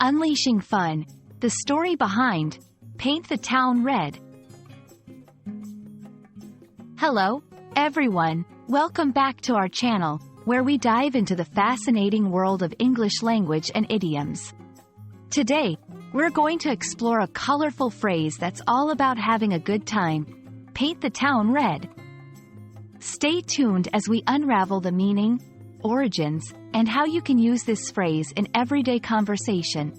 Unleashing fun. The story behind Paint the Town Red. Hello, everyone. Welcome back to our channel, where we dive into the fascinating world of English language and idioms. Today, we're going to explore a colorful phrase that's all about having a good time. Paint the town red. Stay tuned as we unravel the meaning, origins, and how you can use this phrase in everyday conversation.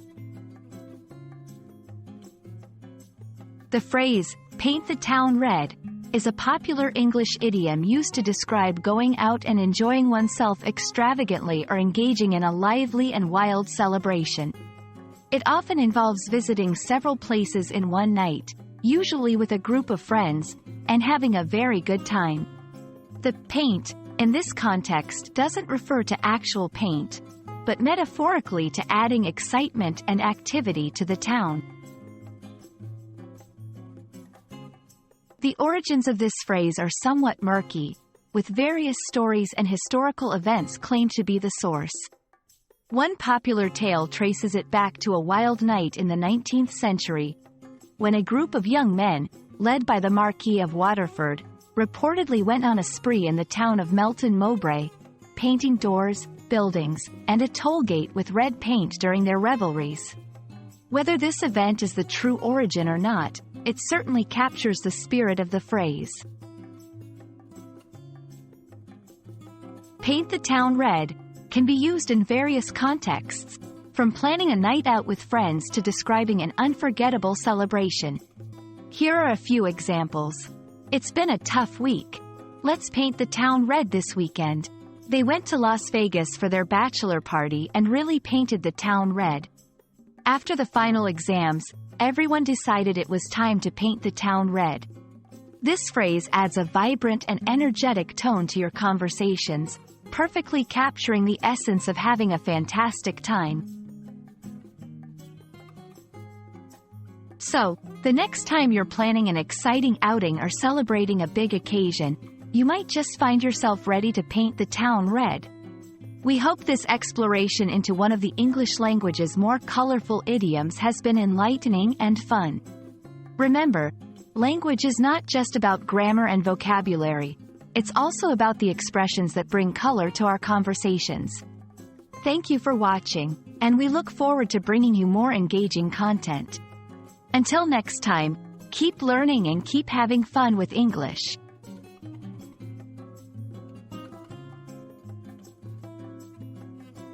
The phrase, paint the town red, is a popular English idiom used to describe going out and enjoying oneself extravagantly or engaging in a lively and wild celebration. It often involves visiting several places in one night, usually with a group of friends, and having a very good time. The paint, in this context, doesn't refer to actual paint, but metaphorically to adding excitement and activity to the town. The origins of this phrase are somewhat murky, with various stories and historical events claimed to be the source. One popular tale traces it back to a wild night in the 19th century, when a group of young men, led by the Marquis of Waterford, reportedly went on a spree in the town of Melton Mowbray, painting doors, buildings, and a toll gate with red paint during their revelries. Whether this event is the true origin or not, it certainly captures the spirit of the phrase. Paint the town red can be used in various contexts, from planning a night out with friends to describing an unforgettable celebration. Here are a few examples. It's been a tough week. Let's paint the town red this weekend. They went to Las Vegas for their bachelor party and really painted the town red. After the final exams, everyone decided it was time to paint the town red. This phrase adds a vibrant and energetic tone to your conversations, perfectly capturing the essence of having a fantastic time. So, the next time you're planning an exciting outing or celebrating a big occasion, you might just find yourself ready to paint the town red. We hope this exploration into one of the English language's more colorful idioms has been enlightening and fun. Remember, language is not just about grammar and vocabulary. It's also about the expressions that bring color to our conversations. Thank you for watching, and we look forward to bringing you more engaging content. Until next time, keep learning and keep having fun with English.